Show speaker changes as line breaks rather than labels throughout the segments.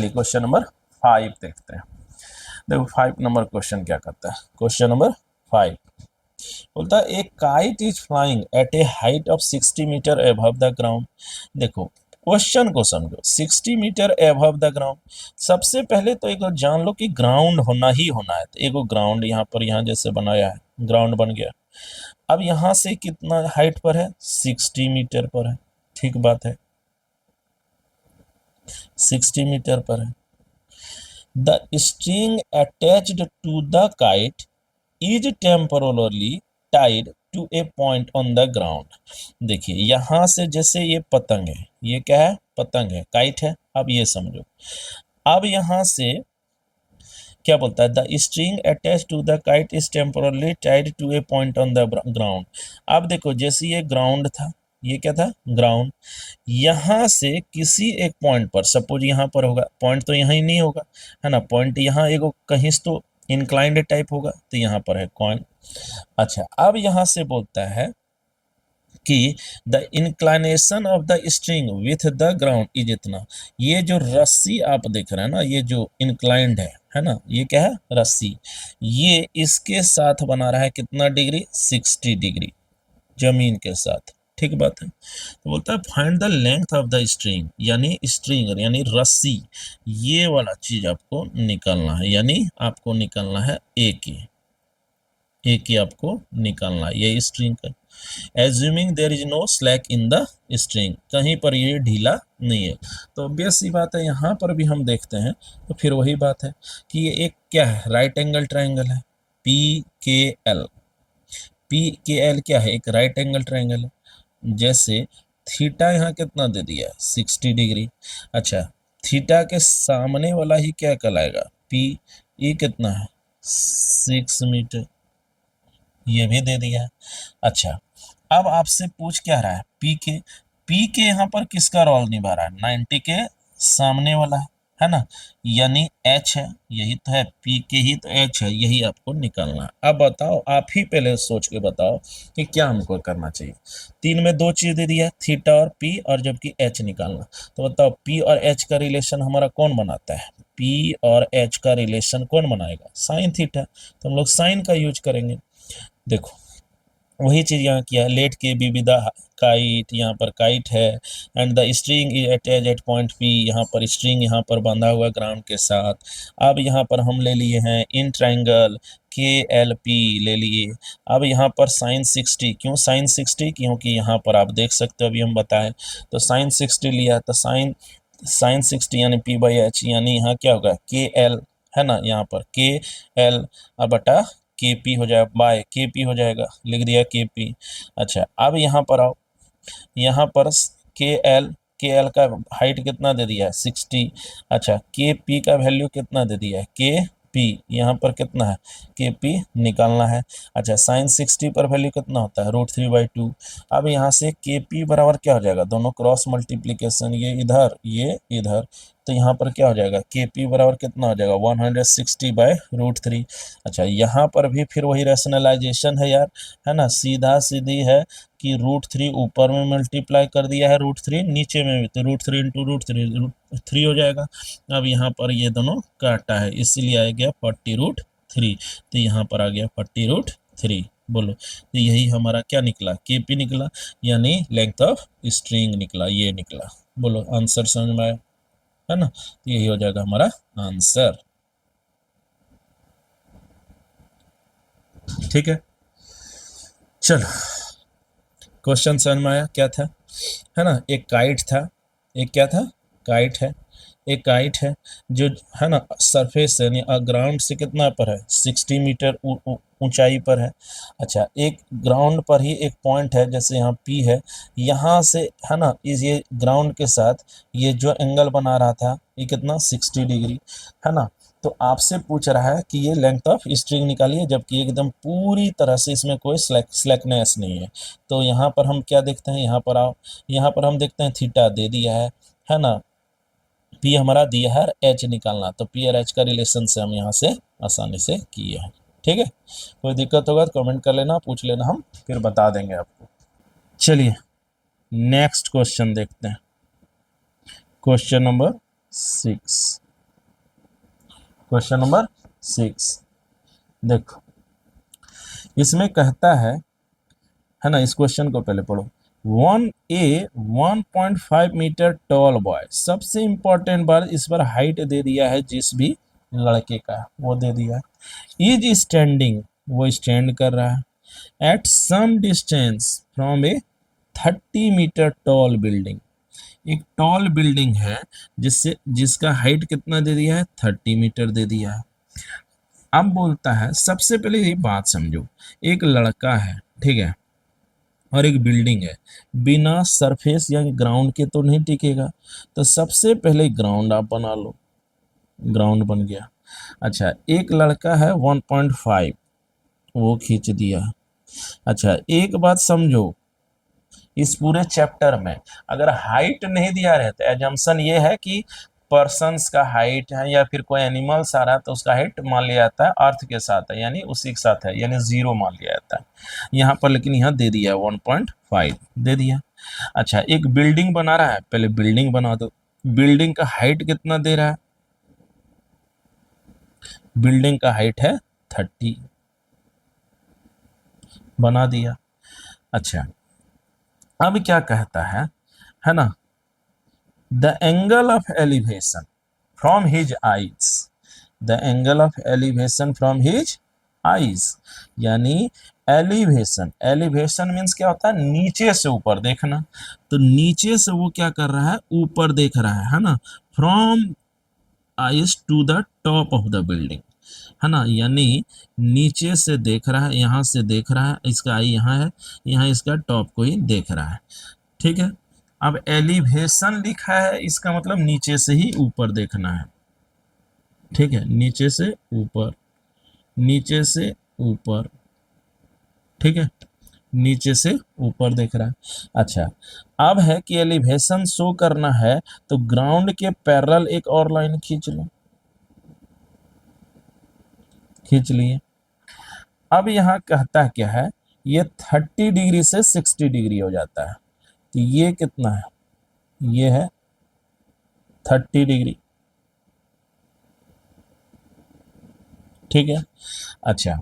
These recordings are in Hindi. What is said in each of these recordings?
क्वेश्चन नंबर 5 देखते हैं। देखो 5 नंबर क्वेश्चन क्या करता है। क्वेश्चन नंबर 5 बोलता है a kite is flying at a height of 60 metre above the ground. देखो क्वेश्चन को समझो, 60 मीटर अबव द ग्राउंड। सबसे पहले तो एक जान लो कि ग्राउंड होना ही होना है। तो एक ग्राउंड यहाँ पर, यहाँ जैसे बनाया है, ग्राउंड बन गया। अब यहाँ से कितना हाइट पर है, 60 मीटर पर है। ठीक बात है, 60 मीटर पर है। The string attached to the kite is temporarily tied to a point on the ground। देखिए यहां से जैसे ये पतंग है, ये क्या है, पतंग है, काइट है। अब ये समझो, अब यहां से क्या बोलता है, the string attach to the kite is temporarily tied to a point on the ground. अब देखो जैसे ये ग्राउंड था, ये क्या था, ग्राउंड। यहां से किसी एक पॉइंट पर, सपोज यहां पर होगा, पॉइंट तो यहां ही नहीं होगा, है ना, पॉइंट यहां एक कहीं से तो इंक्लाइंड टाइप होगा, तो यहां पर है कॉइन। अच्छा, अब यहां से बोलता है कि the inclination of the string with the ground is इतना। ये जो रस्सी आप देख रहे हैं ना, ये जो इंक्लाइंड है ना, ये क्या है, रस्सी। ये इसके साथ बना रहा है कितना डिग्री, 60 डिग्री जमीन के साथ। ठीक बात है। तो बोलता है find the length of the string, यानी स्ट्रिंग यानी रस्सी, ये वाला चीज आपको निकालना है, यानी आपको निकालना है एक ही आपको निकालना है, ये स्ट्रिंग का। Assuming there is no slack in the string, कहीं पर ये ढीला नहीं है। तो ऑब्वियस सी बात है, यहाँ पर भी हम देखते हैं तो फिर वही बात है कि ये एक क्या है, राइट एंगल ट्रायंगल है, पी के एल। पी के एल क्या है, एक राइट एंगल ट्रायंगल है। जैसे थीटा यहाँ कितना दे दिया है, 60 डिग्री। अच्छा, थीटा के सामने वाला ही क्या कहलाएगा, पी। ये कितना है, 6 मीटर, ये भी दे दिया है। अच्छा, अब आपसे पूछ क्या रहा है, पी के यहाँ पर किसका रोल निभा रहा है, 90 के सामने वाला है ना, यानी एच है, यही तो है, पी के ही तो एच है, यही आपको निकालना है। अब बताओ, आप ही पहले सोच के बताओ कि क्या हमको करना चाहिए। 3 में 2 चीज दे दिया है, थीटा और पी, और जबकि एच निकालना। तो बताओ पी और एच का रिलेशन हमारा कौन बनाता है, पी और एच का रिलेशन कौन बनाएगा, साइन थीटा। तो हम लोग साइन का यूज करेंगे। देखो वही चीज यहाँ किया, लेट के बी विद द काइट, यहाँ पर काइट है, and the string is attach eight point P, यहाँ पर स्ट्रिंग यहाँ पर बंधा हुआ ग्राउंड के साथ। अब यहाँ पर हम ले लिए हैं इन ट्रायंगल के एल पी ले लिए। अब यहाँ पर साइन 60, क्यों साइन 60, क्योंकि यहाँ पर आप देख सकते हो, अभी हम बताएं तो साइन 60 लिया, तो साइन 60 यानी पी बाई एच, यानी यहाँ क्या होगा, के एल, है ना, यहाँ पर के एल बटा के पी हो जाएगा, बाय के पी हो जाएगा, लिख दिया के पी। अच्छा, अब यहाँ पर आओ, यहाँ पर के एल का हाइट कितना दे दिया है, 60। अच्छा, के पी का वैल्यू कितना दे दिया है, के पी, यहाँ पर कितना है, के पी निकालना है। अच्छा, साइन 60 पर वैल्यू कितना होता है, √3/2। अब यहाँ से के पी बराबर क्या हो जाएगा, दोनों क्रॉस मल्टीप्लीकेशन, ये इधर ये इधर, तो यहाँ पर क्या हो जाएगा, के पी बराबर कितना हो जाएगा, 160/√3। अच्छा, यहाँ पर भी फिर वही रैशनलाइजेशन है यार, है ना, सीधा सीधी है कि √3 ऊपर में मल्टीप्लाई कर दिया है, √3 नीचे में भी, तो √3 इंटू √3 हो जाएगा। अब यहाँ पर ये दोनों काटा है, इसीलिए आ गया 40√3, तो यहाँ पर आ गया 40√3। बोलो, तो यही हमारा क्या निकला, के पी निकला, यानी लेंथ ऑफ स्ट्रिंग निकला, ये निकला। बोलो आंसर समझ में आया, है ना, तो यही हो जाएगा हमारा आंसर। ठीक है, चलो क्वेश्चन समझ में आया क्या था, है ना। एक काइट था, एक क्या था, काइट है, एक काइट है जो, है ना, सरफेस से यानी ग्राउंड से कितना पर है, 60 मीटर ऊंचाई पर है। अच्छा, एक ग्राउंड पर ही एक पॉइंट है, जैसे यहाँ पी है, यहाँ से, है ना, इस ये ग्राउंड के साथ ये जो एंगल बना रहा था, ये कितना, 60 डिग्री, है ना। तो आपसे पूछ रहा है कि ये लेंथ ऑफ स्ट्रिंग निकालिए, जबकि एकदम पूरी तरह से इसमें कोई स्लैकनेस नहीं है। तो यहाँ पर हम क्या देखते हैं, यहाँ पर आओ, यहाँ पर हम देखते हैं थीटा दे दिया है ना, पी हमारा दिया है, एच निकालना, तो पी और एच का रिलेशन से हम यहाँ से आसानी से किए हैं। ठीक है, कोई दिक्कत होगा तो कमेंट कर लेना, पूछ लेना, हम फिर बता देंगे आपको। चलिए नेक्स्ट क्वेश्चन देखते हैं, क्वेश्चन नंबर 6। क्वेश्चन नंबर 6 देखो, इसमें कहता है ना, इस क्वेश्चन को पहले पढ़ो। 1.5 मीटर टॉल बॉय, सबसे इंपॉर्टेंट बात इस पर हाइट दे दिया है, जिस भी लड़के का वो दे दिया है। इज स्टैंडिंग, वो स्टैंड कर रहा है at some distance from a 30 metre tall building. एक टॉल बिल्डिंग है जिसका हाइट कितना दे दिया है, 30 मीटर दे दिया है। अब बोलता है, सबसे पहले ये बात समझो, एक लड़का है, ठीक है, और एक बिल्डिंग है, बिना सरफेस या ग्राउंड के तो नहीं टिकेगा, तो सबसे पहले ग्राउंड आप बना लो। ग्राउंड बन गया। अच्छा, एक लड़का है 1.5, वो खींच दिया। अच्छा, एक बात समझो, इस पूरे चैप्टर में अगर हाइट नहीं दिया रहता, एजम्पशन ये है कि पर्सन्स का हाइट है या फिर कोई एनिमल्स आ रहा है तो उसका हाइट मान लिया जाता है अर्थ के साथ है, यानी उसी के साथ है, यानी 0 मान लिया जाता है यहाँ पर, लेकिन यहाँ दे दिया 1.5 दे दिया। अच्छा, एक बिल्डिंग बना रहा है, पहले बिल्डिंग बना दो। बिल्डिंग का हाइट कितना दे रहा है, बिल्डिंग का हाइट है 30, बना दिया। अच्छा, अब क्या कहता है ना, the angle of elevation from his eyes, the angle of elevation from his eyes, यानी एलिवेशन, एलिवेशन मीन्स क्या होता है, नीचे से ऊपर देखना, तो नीचे से वो क्या कर रहा है, ऊपर देख रहा है ना, from eyes to the top of the building, है ना, यानी नीचे से देख रहा है, यहाँ से देख रहा है, इसका आई यहाँ है, यहाँ इसका टॉप को ही देख रहा है, ठीक है। अब एलिवेशन लिखा है, इसका मतलब नीचे से ही ऊपर देखना है, ठीक है, नीचे से ऊपर, नीचे से ऊपर, ठीक है, नीचे से ऊपर देख रहा है। अच्छा, अब है कि एलिवेशन शो करना है तो ग्राउंड के पैरेलल एक और लाइन खींच लो, खींच लिए। अब यहाँ कहता है क्या है, ये 30 डिग्री से 60 डिग्री हो जाता है, तो ये कितना है, ये है 30 डिग्री, ठीक है। अच्छा,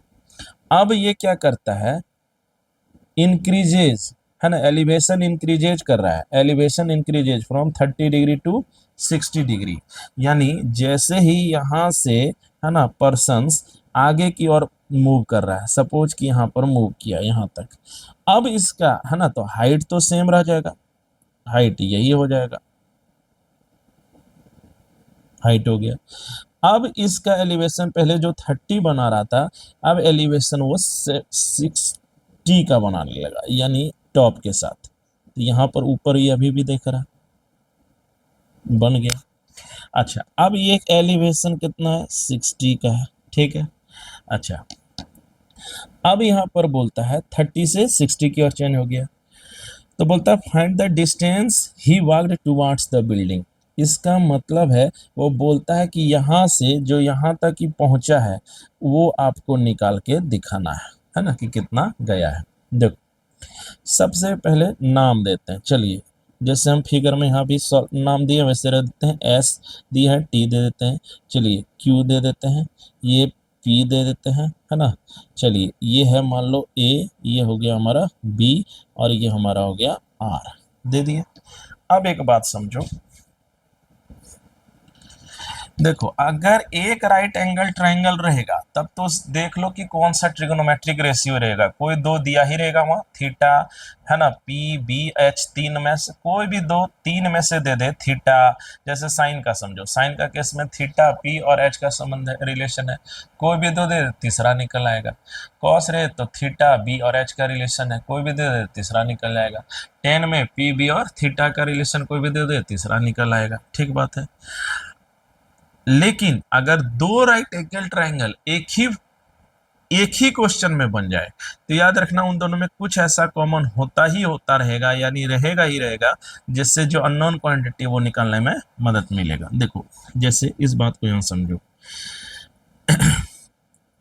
अब ये क्या करता है, इंक्रीजेज, है ना, एलिवेशन इंक्रीजेज कर रहा है, elevation increases from 30 degree to 60 degree, यानी जैसे ही यहाँ से, है ना, पर्सन्स आगे की ओर मूव कर रहा है, सपोज कि यहाँ पर मूव किया यहाँ तक, अब इसका, है ना, तो हाइट तो सेम रह जाएगा, हाइट यही हो जाएगा, हाइट हो गया। अब इसका एलिवेशन पहले जो 30 बना रहा था, अब एलिवेशन वो 60 का बनाने लगा, यानी टॉप के साथ, तो यहाँ पर ऊपर ये अभी भी देख रहा, बन गया। अच्छा, अब ये एलिवेशन कितना है, 60 का है, ठीक है। अच्छा, अब यहाँ पर बोलता है 30 से 60 की ओर चेंज हो गया, तो बोलता है find the distance he walked towards the building. इसका मतलब है, वो बोलता है कि यहाँ से जो यहाँ तक ही पहुँचा है वो आपको निकाल के दिखाना है ना, कि कितना गया है। देखो, सबसे पहले नाम देते हैं, चलिए, जैसे हम फिगर में यहाँ भी नाम दिए वैसे रख देते हैं, एस दिया है, टी दे देते हैं, चलिए क्यू दे देते हैं, ये पी दे देते हैं, है ना। चलिए, ये है मान लो ए, ये हो गया हमारा बी, और ये हमारा हो गया आर, दे दिए। अब एक बात समझो, देखो, अगर एक राइट एंगल ट्रायंगल रहेगा तब तो देख लो कि कौन सा ट्रिगोनोमेट्रिक रेशियो रहेगा, कोई दो दिया ही रहेगा वहां, थीटा, है ना, पी बी एच, तीन में से कोई भी दो, तीन में से दे दे थीटा। जैसे साइन का समझो, साइन का केस में थीटा पी और एच का संबंध है, रिलेशन है, कोई भी दो दे दे तीसरा निकल आएगा। कॉस रहे तो थीटा बी और एच का रिलेशन है, कोई भी दे दे तीसरा निकल आएगा। टेन में पी बी और थीटा का रिलेशन कोई भी दे दे तीसरा निकल आएगा, ठीक बात है। लेकिन अगर दो राइट एंगल ट्रायंगल एक ही क्वेश्चन में बन जाए तो याद रखना, उन दोनों में कुछ ऐसा कॉमन होता ही होता रहेगा, यानी रहेगा ही रहेगा, जिससे जो अननोन क्वांटिटी वो निकालने में मदद मिलेगा। देखो, जैसे इस बात को यहां समझो,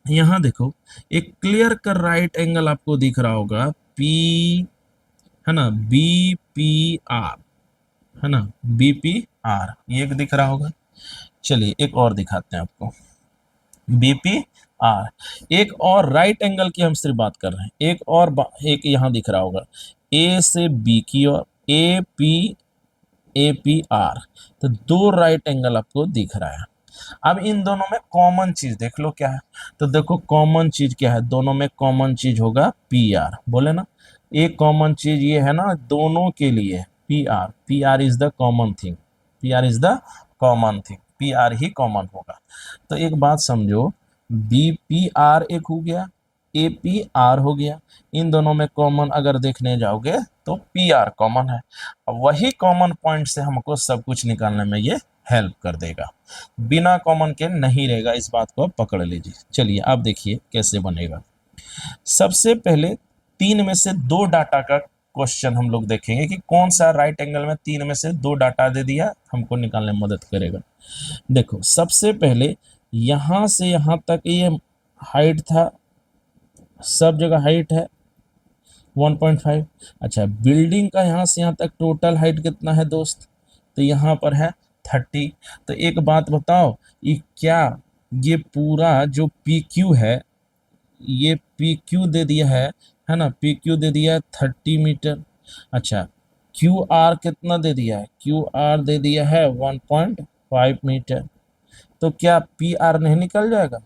यहां देखो, एक क्लियर कर राइट एंगल आपको दिख रहा होगा, पी, है ना, बी पी आर, है ना, बी पी आर, ये दिख रहा होगा। चलिए, एक और दिखाते हैं आपको, बीपी आर। एक और राइट एंगल की हम सिर्फ बात कर रहे हैं, एक यहाँ दिख रहा होगा ए से बी की ओर, ए पी आर। तो दो राइट एंगल आपको दिख रहा है। अब इन दोनों में कॉमन चीज देख लो क्या है। तो देखो कॉमन चीज क्या है, दोनों में कॉमन चीज होगा पी आर, बोले ना। एक कॉमन चीज ये है ना दोनों के लिए, P R is the common thing, P R is the common thing, P R he common होगा। तो एक बात समझो, बी पी आर एक हो गया, ए पी आर हो गया। इन दोनों में कॉमन अगर देखने जाओगे तो पी आर कॉमन है। वही कॉमन पॉइंट से हमको सब कुछ निकालने में ये हेल्प कर देगा, बिना कॉमन के नहीं रहेगा, इस बात को पकड़ लीजिए। चलिए आप देखिए कैसे बनेगा। सबसे पहले तीन में से दो डाटा का क्वेश्चन हम लोग देखेंगे कि कौन सा राइट एंगल में तीन में से दो डाटा दे दिया हमको निकालने में मदद करेगा। देखो सबसे पहले यहां से यहां तक ये हाइट था, सब जगह हाइट है 1.5। अच्छा बिल्डिंग का यहां से यहां तक टोटल हाइट कितना है दोस्त, तो यहां पर है 30। तो एक बात बताओ, ये क्या, ये पूरा जो पी क्यू है, ये पी क्यू दे दिया है ना, पी क्यू दे दिया है 30 मीटर। अच्छा क्यू आर कितना दे दिया है, क्यू आर दे दिया है 1.5 मीटर। तो क्या पी आर नहीं निकल जाएगा,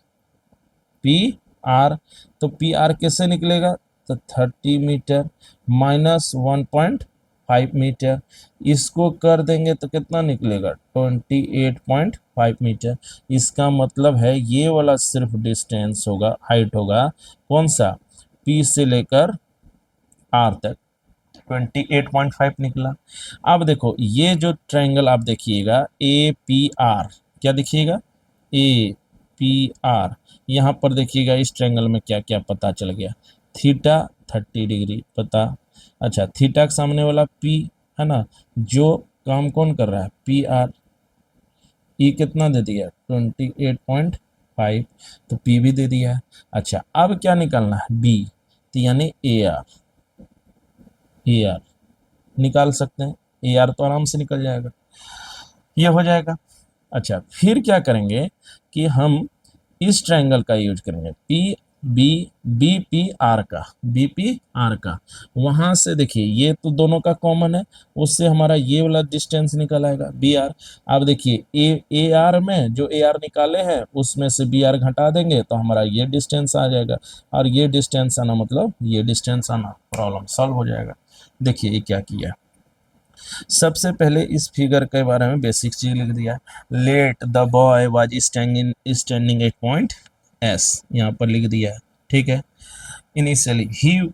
पी आर, तो पी आर कैसे निकलेगा, तो 30 मीटर माइनस 1.5 मीटर, इसको कर देंगे तो कितना निकलेगा 28.5 मीटर। इसका मतलब है ये वाला सिर्फ डिस्टेंस होगा, हाइट होगा कौन सा, पी से लेकर आर तक 28.5 निकला। अब देखो ये जो ट्रायंगल आप देखिएगा ए पी आर, क्या देखिएगा ए पी आर, यहाँ पर देखिएगा इस ट्रायंगल में क्या क्या पता चल गया, थीटा 30 डिग्री पता। अच्छा थीटा के सामने वाला पी है ना, जो काम कौन कर रहा है पी आर, ई कितना दे दिया 28.5, तो पी भी दे दिया है। अच्छा अब क्या निकालना है बी, तो यानी ए आर, ए आर निकाल सकते हैं, ए आर तो आराम से निकल जाएगा, ये हो जाएगा। अच्छा फिर क्या करेंगे कि हम इस ट्रायंगल का यूज करेंगे P B, B P R का, बी पी आर का। वहां से देखिए ये तो दोनों का कॉमन है, उससे हमारा ये वाला डिस्टेंस निकल आएगा बी आर। अब देखिए ए आर में जो ए आर निकाले हैं उसमें से बी आर घटा देंगे तो हमारा ये डिस्टेंस आ जाएगा, और ये डिस्टेंस आना मतलब ये डिस्टेंस आना, प्रॉब्लम सॉल्व हो जाएगा। देखिए ये क्या किया, सबसे पहले इस फिगर के बारे में बेसिक चीज लिख दिया, let the boy was standing at point S, यहाँ पर लिख दिया है, ठीक है। इनिशियली ही,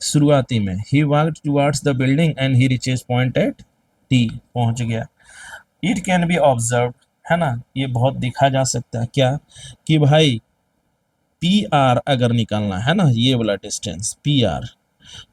शुरुआती में he walked towards the building and he reaches point at T, पहुंच गया। इट कैन बी ऑब्जर्व, है ना, ये बहुत दिखा जा सकता है क्या, कि भाई पी आर अगर निकालना है ना, ये वाला डिस्टेंस पी आर,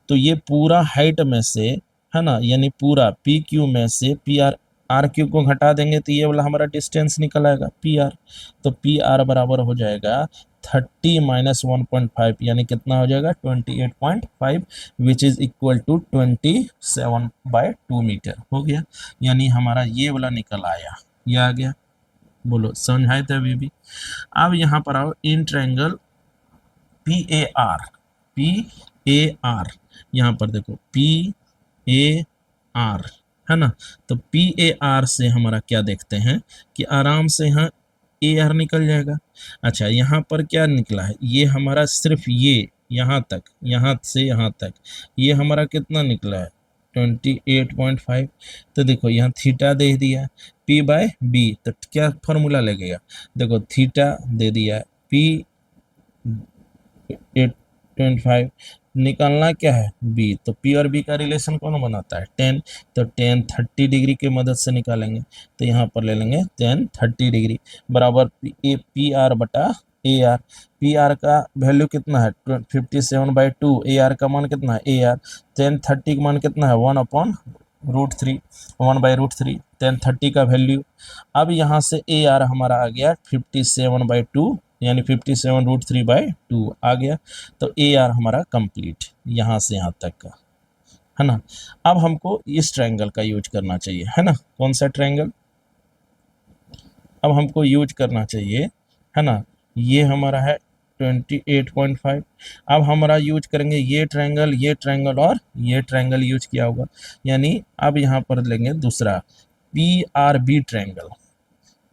तो ये पूरा हाइट में से है ना, यानी पूरा पी क्यू में से पी आर, आर क्यू को घटा देंगे तो ये वाला हमारा डिस्टेंस निकल आएगा पी आर। तो पी आर बराबर हो जाएगा 30 माइनस 1.5, यानी कितना हो जाएगा 28.5, which is equal to 27/2 metre हो गया। यानी हमारा ये वाला निकल आया, ये आ गया, बोलो समझाए थे अभी भी। अब यहाँ पर आओ, in triangle P A R, P A R, यहाँ पर देखो पी ए आर है ना, तो पी ए आर से हमारा क्या देखते हैं कि आराम से यहाँ ए आर निकल जाएगा। अच्छा यहाँ पर क्या निकला है, ये हमारा सिर्फ ये यहाँ तक, यहाँ से यहाँ तक ये हमारा कितना निकला है 28.5। तो देखो यहाँ थीटा दे दिया पी बाय बी, तो क्या फॉर्मूला लगेगा, देखो थीटा दे दिया है पी 8.5, निकालना क्या है बी, तो पी और बी का रिलेशन कौन बनाता है 10, तो 10 30 डिग्री की मदद से निकालेंगे। तो यहाँ पर ले लेंगे 10 30 डिग्री बराबर पी आर बटा ए आर। पी आर का वैल्यू कितना है 57/2, ए आर का मान कितना है, ए आर 10 30 का मान कितना है 1/√3, 1/√3 10 30 का वैल्यू। अब यहाँ से ए आर हमारा आ गया 57/2, यानी 57√3/2 आ गया। तो ए आर हमारा कंप्लीट यहाँ से यहाँ तक का, है ना। अब हमको इस ट्रायंगल का यूज करना चाहिए, है ना, कौन सा ट्रायंगल अब हमको यूज करना चाहिए, है ना, ये हमारा है 28.5। अब हमारा यूज करेंगे ये ट्रायंगल और ये ट्रायंगल यूज किया होगा, यानी अब यहाँ पर लेंगे दूसरा PRB ट्रायंगल।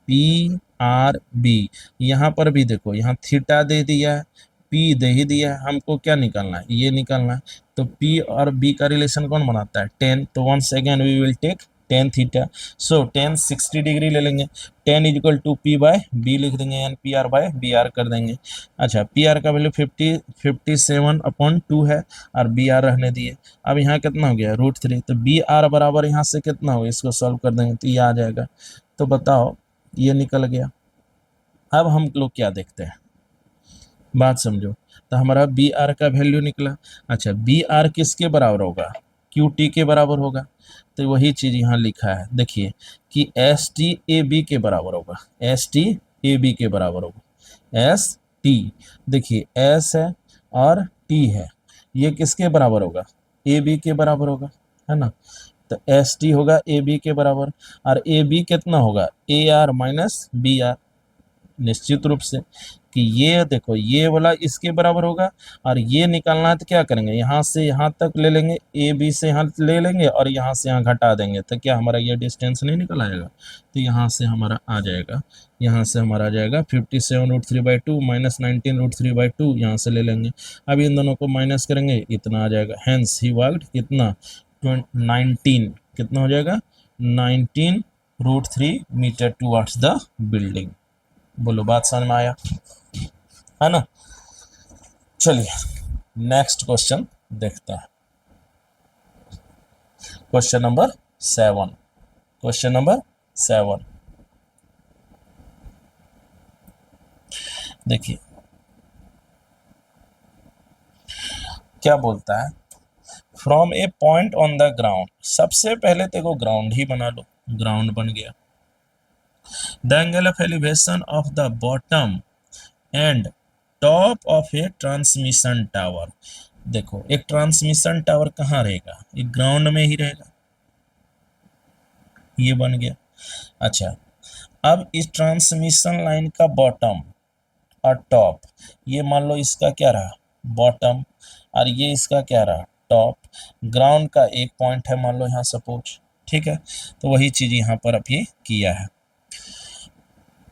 PRB, यहाँ पर भी देखो, यहाँ थीटा दे दिया है, P दे ही दिया है, हमको क्या निकालना है, ये निकालना है। तो P और B का रिलेशन कौन बनाता है, 10। तो once again we will take tan theta. So tan 60 degree ले लेंगे, 10 equal to P by B लिख देंगे, यानी PR बाय BR कर देंगे। अच्छा, PR का वैल्यू 57/2 है और BR रहने दिए। अब यहाँ कितना हो गया, √3। तो BR बराबर यहाँ से कितना होगा, इसको सॉल्व कर देंगे तो ये आ जाएगा। तो बताओ, ये निकल गया। अब हम लोग क्या देखते हैं, बात समझो। तो हमारा BR का वैल्यू निकला। अच्छा, BR किसके बराबर होगा, QT के बराबर होगा। तो वही चीज यहाँ लिखा है, देखिए कि ST AB के बराबर होगा, ST AB के बराबर होगा। ST, देखिए S है और T है, ये किसके बराबर होगा, AB के बराबर होगा, है ना। तो ST होगा AB के बराबर, और AB कितना होगा, AR माइनस BR, निश्चित रूप से कि ये देखो ये वाला इसके बराबर होगा। और ये निकालना है तो क्या करेंगे, यहाँ से यहाँ तक ले लेंगे, AB से यहाँ ले लेंगे और यहाँ से यहाँ घटा देंगे, तो क्या हमारा ये डिस्टेंस नहीं निकल आएगा। तो यहाँ से हमारा आ जाएगा, यहाँ से हमारा आ जाएगा 57√3/2 माइनस 19√3/2, यहाँ से ले लेंगे। अब इन दोनों को माइनस करेंगे, इतना आ जाएगा। हैंस ही वर्कड कितना, 19, कितना हो जाएगा, 19√3 मीटर टुवर्ड्स द बिल्डिंग। बोलो, बात समझ में आया, है ना। चलिए नेक्स्ट क्वेश्चन देखते हैं, क्वेश्चन नंबर 7। क्वेश्चन नंबर 7 देखिए क्या बोलता है, from A point on the ground. सबसे पहले देखो ग्राउंड ही बना लो, ग्राउंड बन गया। The angle of elevation of the bottom and top of A transmission tower. देखो एक ट्रांसमिशन टावर कहाँ रहेगा, एक ग्राउंड में ही रहेगा, ये बन गया। अच्छा, अब इस ट्रांसमिशन लाइन का बॉटम और टॉप, ये मान लो इसका क्या रहा, बॉटम, और ये इसका क्या रहा, टॉप। ग्राउंड का एक पॉइंट है मान लो यहाँ सपोज, ठीक है। तो वही चीज यहाँ पर अभी किया है।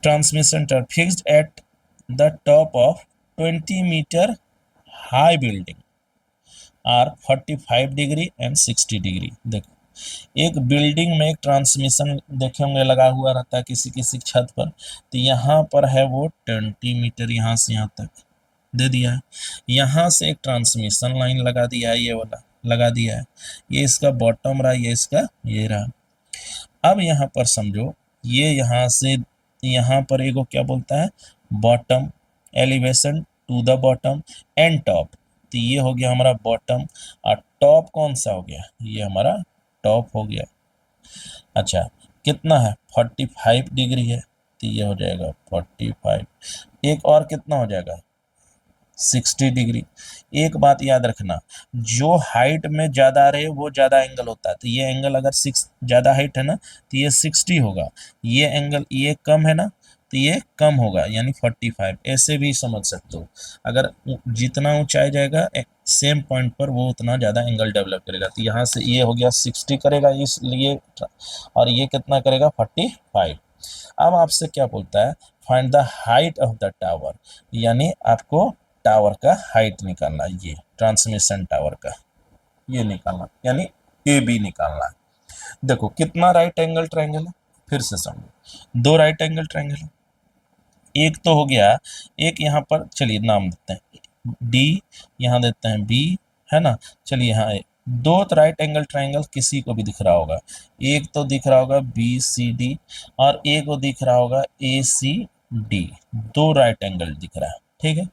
Transmission tower fixed at the top of 20 metre high building are 45 degree and 60 degree. देखो एक बिल्डिंग में एक ट्रांसमिशन देखे होंगे लगा हुआ रहता है किसी किसी छत पर, तो यहाँ पर है वो 20 मीटर, यहाँ से यहाँ तक दे दिया है। यहाँ से एक ट्रांसमिशन लाइन लगा दिया है, ये वाला लगा दिया है, ये इसका बॉटम रहा, ये इसका ये रहा। अब यहाँ पर समझो, ये यहाँ से यहाँ पर एगो क्या बोलता है, bottom, elevation to the bottom and top. तो ये हो गया हमारा बॉटम, और टॉप कौन सा हो गया, ये हमारा टॉप हो गया। अच्छा, कितना है, 45 डिग्री है, तो ये हो जाएगा 45। एक और कितना हो जाएगा, 60 डिग्री। एक बात याद रखना, जो हाइट में ज़्यादा रहे वो ज़्यादा एंगल होता है। तो ये एंगल अगर 6 ज़्यादा हाइट है ना, तो ये 60 होगा। ये एंगल ये कम है ना, तो ये कम होगा, यानी 45। ऐसे भी समझ सकते हो, अगर जितना ऊंचाई जाएगा सेम पॉइंट पर वो उतना ज़्यादा एंगल डेवलप करेगा। तो यहाँ से ये हो गया 60 करेगा इसलिए, और ये कितना करेगा 45। अब आपसे क्या बोलता है, find the height of the tower, यानी आपको टावर का हाइट निकालना, ये ट्रांसमिशन टावर का ये निकालना, यानी ए बी निकालना है। देखो कितना राइट एंगल ट्रायंगल है, फिर से समझो, दो राइट एंगल ट्रायंगल है। एक तो हो गया, एक यहाँ पर चलिए नाम देते हैं डी, यहाँ देते हैं बी, है ना। चलिए यहाँ दो राइट एंगल ट्रायंगल किसी को भी दिख रहा होगा, एक तो दिख रहा होगा BCD और एक को दिख रहा होगा ACD। दो राइट एंगल दिख रहा है, ठीक है।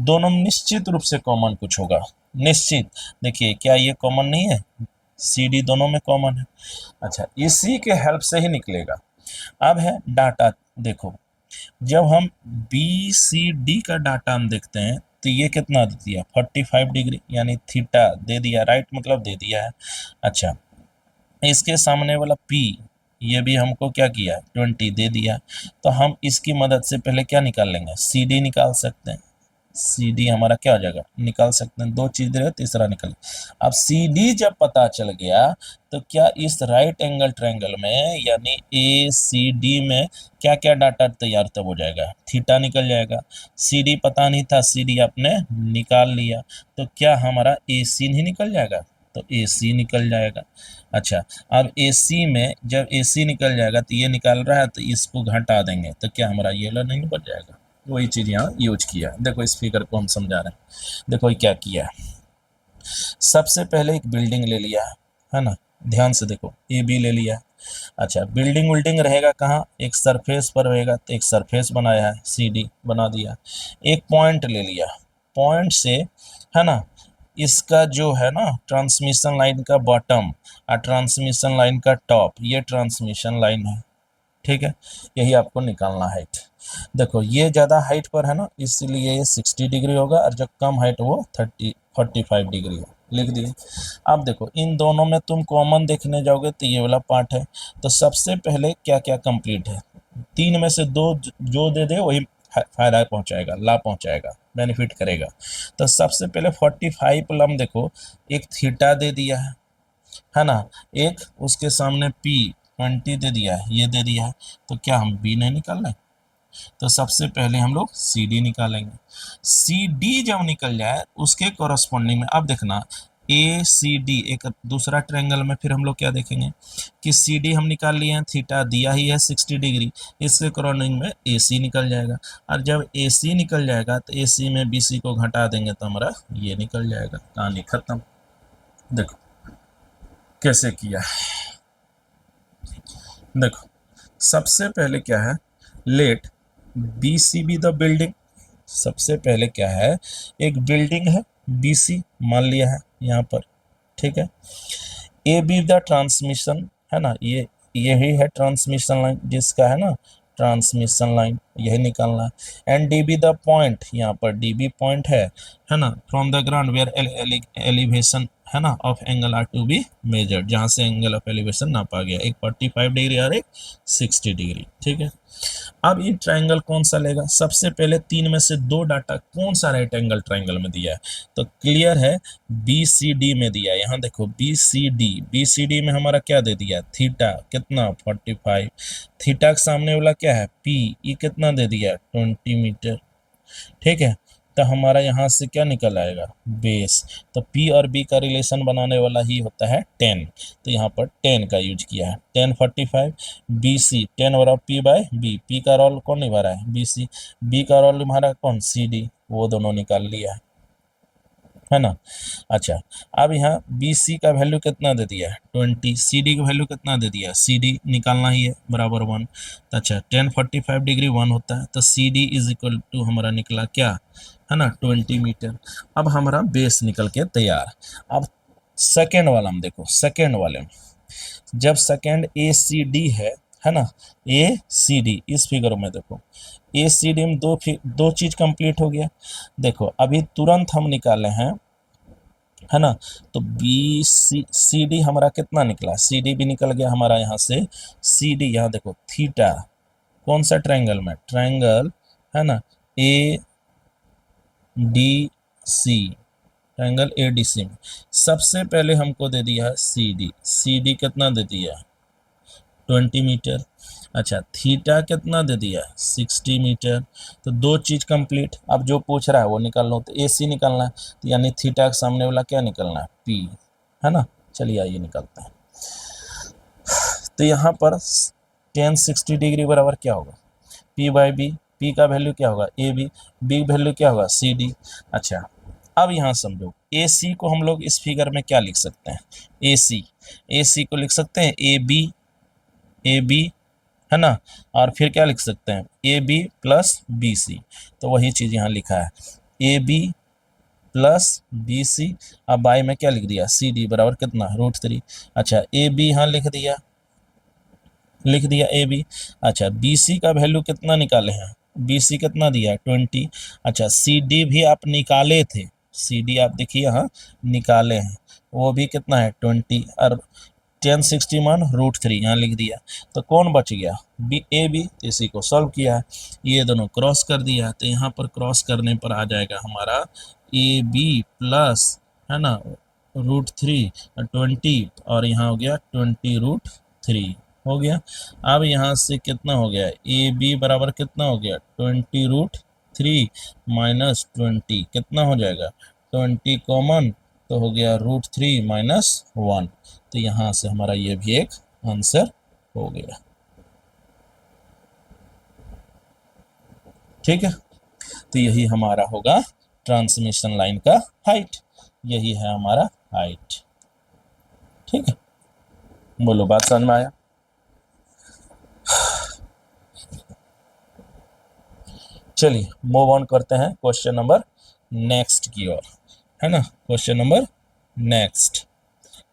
दोनों में निश्चित रूप से कॉमन कुछ होगा, निश्चित। देखिए क्या ये कॉमन नहीं है, CD दोनों में कॉमन है। अच्छा, इसी के हेल्प से ही निकलेगा। अब है डाटा, देखो जब हम BCD का डाटा हम देखते हैं तो ये कितना दे दिया, 45 डिग्री, यानी थीटा दे दिया, राइट मतलब दे दिया है। अच्छा, इसके सामने वाला P, ये भी हमको क्या किया 20 दे दिया। तो हम इसकी मदद से पहले क्या निकाल लेंगे, सी डी निकाल सकते हैं। सी डी हमारा क्या हो जाएगा, निकाल सकते हैं, दो चीज रहे तीसरा निकल। अब सी डी जब पता चल गया तो क्या इस राइट एंगल ट्रायंगल में यानी ए सी डी में क्या क्या डाटा तैयार तब हो जाएगा, थीटा निकल जाएगा। सी डी पता नहीं था, सी डी आपने निकाल लिया तो क्या हमारा ए सी नहीं निकल जाएगा, तो ए सी निकल जाएगा। अच्छा, अब ए सी में जब ए सी निकल जाएगा तो ये निकाल रहा है तो इसको घटा देंगे तो क्या हमारा ये वाला नहीं बच जाएगा। वही चीज़ यहाँ यूज किया। देखो इस फिगर को हम समझा रहे हैं। देखो ये क्या किया है, सबसे पहले एक बिल्डिंग ले लिया है ना, ध्यान से देखो ए बी ले लिया। अच्छा, बिल्डिंग विल्डिंग रहेगा कहाँ, एक सरफेस पर रहेगा तो एक सरफेस बनाया है, सी डी बना दिया। एक पॉइंट ले लिया, पॉइंट से है ना इसका जो है ना ट्रांसमिशन लाइन का बॉटम और ट्रांसमिशन लाइन का टॉप, ये ट्रांसमिशन लाइन है, ठीक है। यही आपको निकालना है। देखो ये ज़्यादा हाइट पर है ना, इसलिए ये 60 डिग्री होगा और जो कम हाइट वो 45 डिग्री है, लिख दिए। अब देखो इन दोनों में तुम कॉमन देखने जाओगे तो ये वाला पार्ट है। तो सबसे पहले क्या क्या कंप्लीट है, तीन में से दो जो दे दे वही फायदा पहुंचाएगा, लाभ पहुंचाएगा, बेनिफिट करेगा। तो सबसे पहले 45 लम देखो, एक थीटा दे दिया है ना, एक उसके सामने पी 20 दे दिया है, ये दे दिया है। तो क्या हम बी नहीं निकाल रहे, तो सबसे पहले हम लोग सी डी निकालेंगे। सी डी जब निकल जाए उसके कोरस्पॉन्डिंग में अब देखना ए सी डी एक दूसरा ट्रायंगल में फिर हम लोग क्या देखेंगे कि सी डी हम निकाल लिए हैं, थीटा दिया ही है 60 डिग्री, इसके कोरस्पॉन्डिंग में ए सी निकल जाएगा। और जब ए सी निकल जाएगा तो ए सी में बी सी को घटा देंगे तो हमारा ये निकल जाएगा, कहानी खत्म। देखो कैसे किया, देखो सबसे पहले क्या है, let B C be the building. सबसे पहले क्या है, एक बिल्डिंग है बी सी मान लिया है यहाँ पर, ठीक है। ए बी द ट्रांसमिशन है ना, ये यही है ट्रांसमिशन लाइन जिसका है ना ट्रांसमिशन लाइन, यही निकालना है। And D be the point, यहाँ पर डी बी पॉइंट है ना, from the ground where elevation है ना of angle are to be measured, जहाँ से एंगल ऑफ एलिवेशन नापा गया, एक 45 डिग्री और एक 60 डिग्री, ठीक है। अब ये ट्रायंगल कौन सा लेगा, सबसे पहले तीन में से दो डाटा कौन सा राइट एंगल ट्रायंगल में दिया है, तो क्लियर है बी सी डी में दिया है। यहाँ देखो बी सी डी में हमारा क्या दे दिया, थीटा कितना 45, थीटा के सामने वाला क्या है पी, ये कितना दे दिया 20 मीटर, ठीक है। तो हमारा यहाँ से क्या निकल आएगा बेस, तो P और B का रिलेशन बनाने वाला ही होता है 10, तो यहाँ पर 10 का यूज किया है। 10 45 BC 10 और P/B, P का रोल कौन निभा रहा है BC, B का रोल निभा रहा है कौन CD, वो दोनों निकाल लिया है ना। अच्छा, अब यहाँ बी सी का वैल्यू कितना दे दिया है 20, सी डी का वैल्यू कितना दे दिया है, सी डी निकालना ही है बराबर 1। तो अच्छा 10 45 डिग्री 1 होता है, तो C D is equal to हमारा निकला क्या है ना 20 मीटर। अब हमारा बेस निकल के तैयार। अब सेकेंड वाला हम देखो, सेकेंड वाले में जब सेकेंड ए सी डी है ना, ए सी डी इस फिगर में देखो ए सी डी में दो चीज कंप्लीट हो गया। देखो अभी तुरंत हम निकाले हैं है ना, तो बी सी डी हमारा कितना निकला, सी डी भी निकल गया हमारा यहाँ से। सी डी यहाँ देखो थीटा कौन सा ट्रायंगल में, ट्रायंगल है ना A D C, triangle A D C में सबसे पहले हमको दे दिया है सी डी कितना दे दिया 20 मीटर। अच्छा थीटा कितना दे दिया 60 मीटर। तो दो चीज कंप्लीट। अब जो पूछ रहा है वो निकाल लो, तो ए सी निकालना है, तो यानी थीटा के सामने वाला क्या निकलना है पी, है ना। चलिए आइए निकालते हैं। तो यहाँ पर 10 60 डिग्री बराबर क्या होगा P/B, P का वैल्यू क्या होगा ए बी, बी वैल्यू क्या होगा सी डी। अच्छा अब यहाँ समझो ए सी को हम लोग इस फिगर में क्या लिख सकते हैं, ए सी को लिख सकते हैं ए बी है ना, और फिर क्या लिख सकते हैं A B plus B C. तो वही चीज़ यहाँ लिखा है A B plus B C. अब बाई में क्या लिख दिया सी डी बराबर कितना √3। अच्छा ए बी यहाँ लिख दिया ए बी। अच्छा बी सी का वैल्यू कितना निकाले हैं, बी सी कितना दिया 20। अच्छा सी डी भी आप निकाले थे, सी डी आप देखिए यहाँ निकाले हैं, वो भी कितना है 20। और 1060 मान √3 यहाँ लिख दिया, तो कौन बच गया, बी ए बी, इसी को सॉल्व किया है, ये दोनों क्रॉस कर दिया, तो यहाँ पर क्रॉस करने पर आ जाएगा हमारा ए बी प्लस, है ना, √3 20, और यहाँ हो गया 20√3 हो गया। अब यहाँ से कितना हो गया, ए बी बराबर कितना हो गया, 20√3 माइनस 20 कितना हो जाएगा, 20 कॉमन, तो हो गया √3 माइनस 1, तो यहाँ से हमारा ये भी एक आंसर हो गया। ठीक है, तो यही हमारा होगा ट्रांसमिशन लाइन का हाइट, यही है हमारा हाइट। ठीक है, बोलो बात समझ में आया। चलिए मूव ऑन करते हैं क्वेश्चन नंबर नेक्स्ट की ओर, है ना, question number next,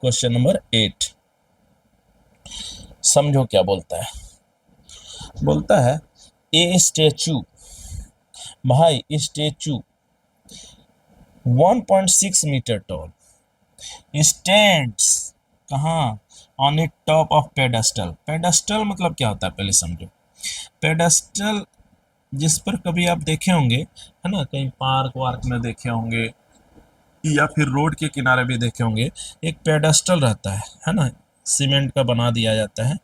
question number 8। समझो क्या बोलता है, बोलता है ए स्टेचू, भाई स्टेचू 1.6 मीटर टॉल स्टैंड्स कहाँ, on it top of pedestal. Pedestal मतलब क्या होता है पहले समझो। पेडेस्टल जिस पर कभी आप देखे होंगे, है ना, कहीं पार्क वार्क में देखे होंगे या फिर रोड के किनारे भी देखे होंगे, एक पेडेस्टल रहता है ना, सीमेंट का बना दिया जाता है,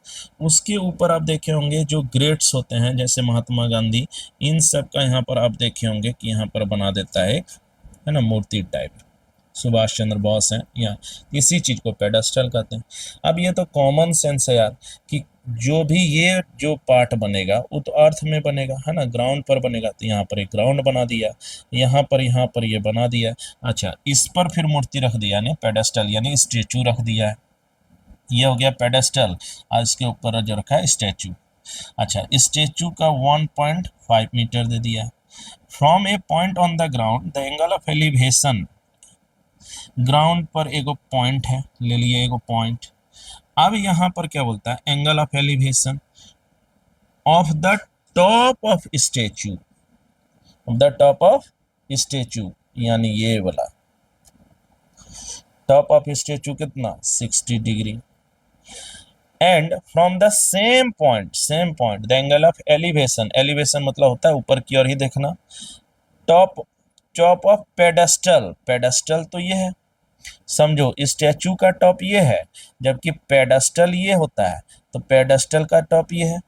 उसके ऊपर आप देखे होंगे जो ग्रेट्स होते हैं, जैसे महात्मा गांधी, इन सब का यहाँ पर आप देखे होंगे कि यहाँ पर बना देता है एक, है ना, मूर्ति टाइप, सुभाष चंद्र बोस हैं, या इसी चीज को पेडेस्टल कहते हैं। अब ये तो कॉमन सेंस है यार, कि जो भी ये जो पार्ट बनेगा वो तो अर्थ में बनेगा, है ना, ग्राउंड पर बनेगा, तो यहाँ पर एक ग्राउंड बना दिया, यहाँ पर ये बना दिया। अच्छा, इस पर फिर मूर्ति रख दिया, यानी पेडेस्टल यानी स्टेचू रख दिया है, ये हो गया पेडेस्टल, और इसके ऊपर जो रखा है स्टेचू। अच्छा, स्टेचू का 1.5 मीटर दे दिया। From A point on the ground the angle of elevation, ground पर एगो पॉइंट है, ले लिए एगो पॉइंट। अब यहाँ पर क्या बोलता है, angle of elevation of the top of statue, of the top of statue, यानी ये वाला टॉप ऑफ स्टेचू कितना 60 degree. And from the same point the angle of elevation, elevation मतलब होता है ऊपर की ओर ही देखना, टॉप ऑफ पेडेस्टल, पेडेस्टल तो ये है, समझो स्टैचू का टॉप ये है, जबकि पेडेस्टल ये होता है, तो पेडेस्टल का टॉप ये है,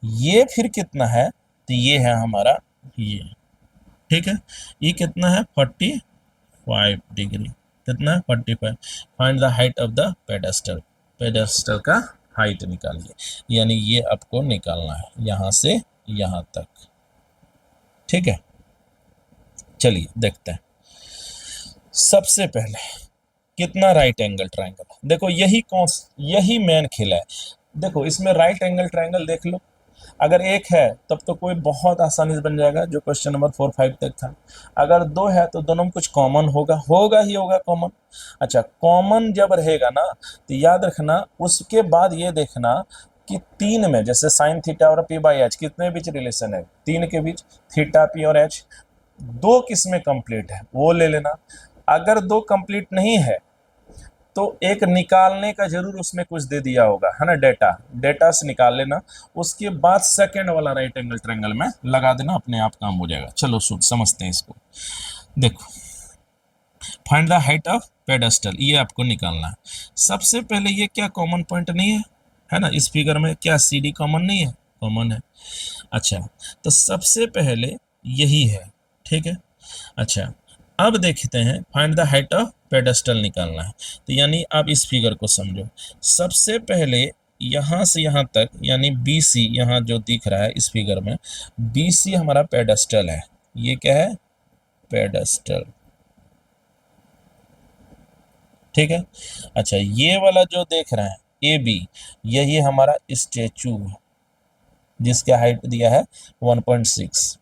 ये फिर कितना है, तो ये है हमारा ये, ठीक है, ये कितना है 45 डिग्री, कितना है 45। Find the height of the pedestal, pedestal का हाइट निकालिए, यानी ये आपको निकालना है यहाँ से यहाँ तक। ठीक है, चलिए देखते हैं। सबसे पहले कितना राइट एंगल ट्रायंगल, देखो यही मेन खेल है। देखो इसमें राइट एंगल ट्रायंगल देख लो, अगर एक है तब तो कोई बहुत आसानी से बन जाएगा, जो क्वेश्चन नंबर 4 5 तक था। अगर दो है तो दोनों में कुछ कॉमन होगा ही होगा कॉमन। अच्छा, कॉमन जब रहेगा ना तो याद रखना, उसके बाद ये देखना कि तीन में, जैसे साइन थीटा और पी बाई एच कितने बीच रिलेशन है, तीन के बीच, थीटा पी और एच, दो किसमें कंप्लीट है वो ले लेना। अगर दो कंप्लीट नहीं है तो एक निकालने का जरूर उसमें कुछ दे दिया होगा, है ना, डेटा से निकाल लेना, उसके बाद सेकंड वाला राइट एंगल ट्रायंगल में लगा देना, अपने आप काम हो जाएगा। चलो समझते हैं इसको। देखो, find the height of pedestal, ये आपको निकालना है। सबसे पहले ये क्या कॉमन पॉइंट नहीं है ना, इस फिगर में क्या सी डी कॉमन नहीं है, कॉमन है। अच्छा, तो सबसे पहले यही है, ठीक है। अच्छा, अब देखते हैं find the height of pedestal निकालना है, तो यानी आप इस फिगर को समझो। सबसे पहले यहाँ से यहाँ तक, यानी BC यहाँ जो दिख रहा है इस फिगर में, BC हमारा पेडेस्टल है, ये क्या है, पेडेस्टल, ठीक है। अच्छा, ये वाला जो देख रहे हैं AB, यही हमारा स्टेचू है जिसका हाइट दिया है 1.6।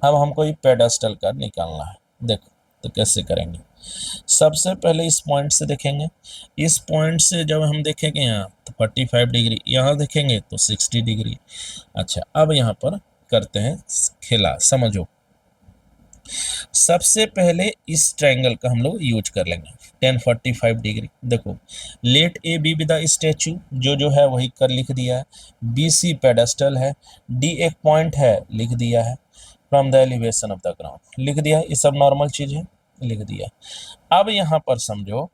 अब हमको ये पेडेस्टल का निकालना है। देखो तो कैसे करेंगे, सबसे पहले इस पॉइंट से देखेंगे, इस पॉइंट से जब हम देखेंगे यहाँ तो 45 डिग्री, यहाँ देखेंगे तो 60 डिग्री। अच्छा, अब यहाँ पर करते हैं खेला, समझो। सबसे पहले इस ट्रायंगल का हम लोग यूज कर लेंगे 1045 डिग्री। देखो, let A B with the statue, जो है वही कर लिख दिया है। बी सी पेडेस्टल है, डी एक पॉइंट है लिख दिया है, from the elevation of the ground लिख दिया है, ये सब नॉर्मल चीज है लिख दिया। अब यहाँ पर समझो,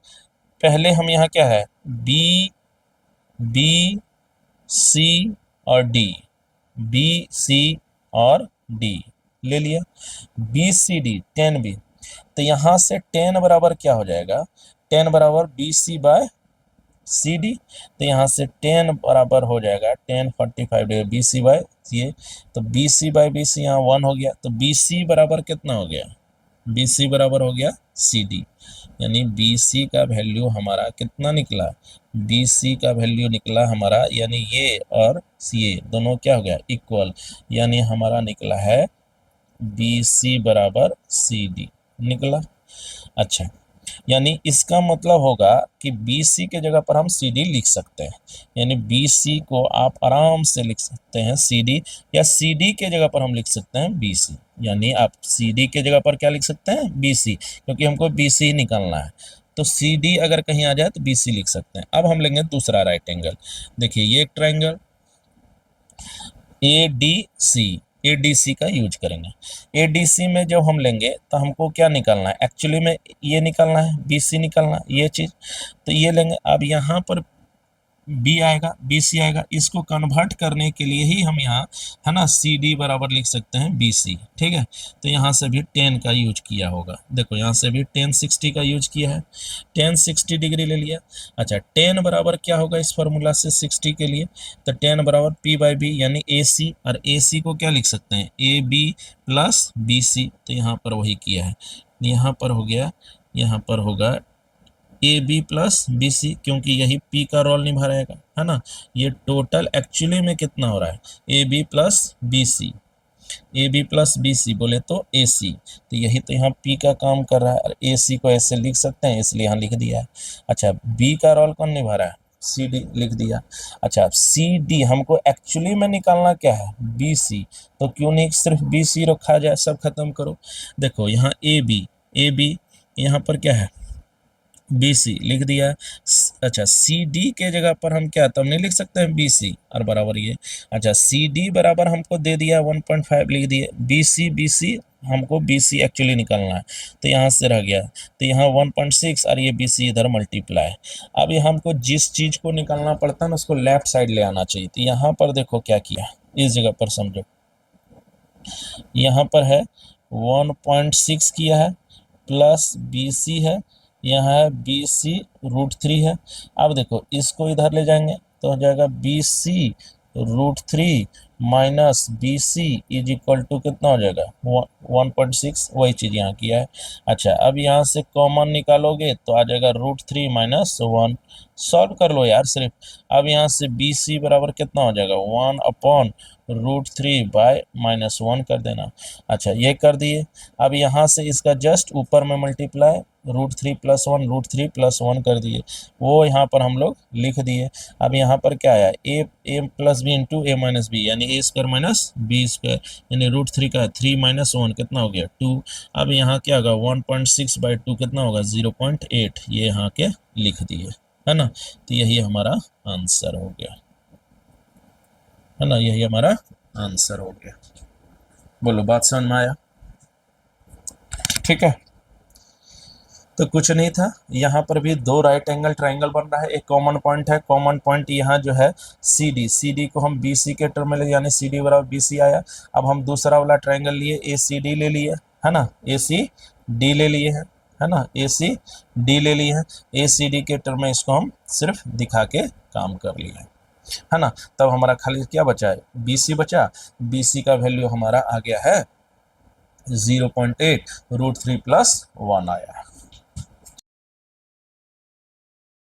पहले हम यहाँ क्या है, बी बी सी और डी, बी सी और डी ले लिया। बी सी डी 10 बी, तो यहाँ से 10 बराबर क्या हो जाएगा, 10 बराबर B C by C D, तो यहाँ से 10 बराबर हो जाएगा 1045 डिग्री बी सी बाय ये, तो B C by B C यहाँ 1 हो गया, तो बी सी बराबर कितना हो गया, बी सी बराबर हो गया सी डी, यानी बी सी का वैल्यू हमारा कितना निकला, बी सी का वैल्यू निकला हमारा, यानी ये और सी ए दोनों क्या हो गया इक्वल, यानी हमारा निकला है बी सी बराबर सी डी निकला। अच्छा, यानी इसका मतलब होगा कि बी सी के जगह पर हम सी डी लिख सकते हैं, यानी बी सी को आप आराम से लिख सकते हैं सी डी, या सी डी के जगह पर हम लिख सकते हैं बी सी, यानी आप सी डी के जगह पर क्या लिख सकते हैं बी सी, क्योंकि हमको बी सी निकालना है, तो सी डी अगर कहीं आ जाए तो बी सी लिख सकते हैं। अब हम लेंगे दूसरा राइट एंगल, देखिए ये एक triangle A D C, A D C का यूज करेंगे। ए डी सी में जब हम लेंगे तो हमको क्या निकालना है, एक्चुअली में ये निकालना है, बी सी निकालना है, ये चीज़, तो ये लेंगे। अब यहाँ पर बी आएगा, बी सी आएगा, इसको कन्वर्ट करने के लिए ही हम यहाँ है ना सी डी बराबर लिख सकते हैं बी सी, ठीक है। तो यहाँ से भी 10 का यूज किया होगा, देखो यहाँ से भी 1060 का यूज किया है, 1060 डिग्री ले लिया। अच्छा, 10 बराबर क्या होगा इस फॉर्मूला से 60 के लिए, तो 10 बराबर पी बाई बी, यानी ए सी, और ए सी को क्या लिख सकते हैं A B plus B C, तो यहाँ पर वही किया है, यहाँ पर हो गया, यहाँ पर होगा A B plus B C, क्योंकि यही पी का रोल निभा रहेगा, है ना। ये टोटल एक्चुअली में कितना हो रहा है A B plus B C, A B plus B C बोले तो ए सी, तो यही तो यहाँ पी का काम कर रहा है, और ए सी को ऐसे लिख सकते हैं इसलिए यहाँ लिख दिया है। अच्छा, बी का रोल कौन निभा रहा है सी डी लिख दिया। अच्छा, सी डी हमको एक्चुअली में निकालना क्या है बी सी, तो क्यों नहीं सिर्फ बी सी रखा जाए, सब खत्म करो। देखो यहाँ ए बी यहाँ पर क्या है बी सी लिख दिया। अच्छा, सी डी के जगह पर हम क्या तब नहीं लिख सकते हैं बी सी और बराबर ये। अच्छा, सी डी बराबर हमको दे दिया 1.5 लिख दिए, बी सी हमको बी सी एक्चुअली निकालना है, तो यहाँ से रह गया, तो यहाँ 1.6 और ये बी सी इधर मल्टीप्लाई। अब ये हमको जिस चीज़ को निकालना पड़ता है ना उसको लेफ्ट साइड ले आना चाहिए, तो यहाँ पर देखो क्या किया, इस जगह पर समझो, यहाँ पर है 1.6 किया है प्लस बी सी है, यहाँ है बी सी √3 है। अब देखो इसको इधर ले जाएंगे तो हो जाएगा B C √3 minus B C is equal to कितना हो जाएगा 1.6, वही चीज़ यहाँ किया है। अच्छा, अब यहाँ से कॉमन निकालोगे तो आ जाएगा √3 माइनस 1, सॉल्व कर लो यार सिर्फ। अब यहाँ से बी सी बराबर कितना हो जाएगा 1/√3 बाय -1 कर देना। अच्छा, ये कर दिए। अब यहाँ से इसका जस्ट ऊपर में मल्टीप्लाई √3 + 1 √3 + 1 कर दिए, वो यहाँ पर हम लोग लिख दिए। अब यहाँ पर क्या आया a + b into a - b, यानी a² माइनस b², यानी √3 का 3 - 1 कितना हो गया 2। अब यहाँ क्या होगा 1.6/2 कितना होगा 0.8, ये यहाँ के लिख दिए, है ना। तो यही हमारा आंसर हो गया, है ना, यही हमारा आंसर हो गया। बोलो, बात समझ में आया? ठीक है, तो कुछ नहीं था। यहाँ पर भी 2 राइट एंगल ट्राइंगल बन रहा है, एक कॉमन पॉइंट है, कॉमन पॉइंट यहाँ जो है सी डी को हम बी सी के टर्म में ले, यानी सी डी बराबर बी सी आया। अब हम दूसरा वाला ट्राइंगल लिए ए सी डी ले लिए, है ना, ए सी डी ले लिए हैं, है ना, ए सी डी ले लिए हैं। ए सी डी के टर्म में इसको हम सिर्फ दिखा के काम कर लिए, है ना। तब हमारा खाली क्या बचा है बी सी बचा, बी सी का वैल्यू हमारा आ गया है 0.8 √3 + 1 आया।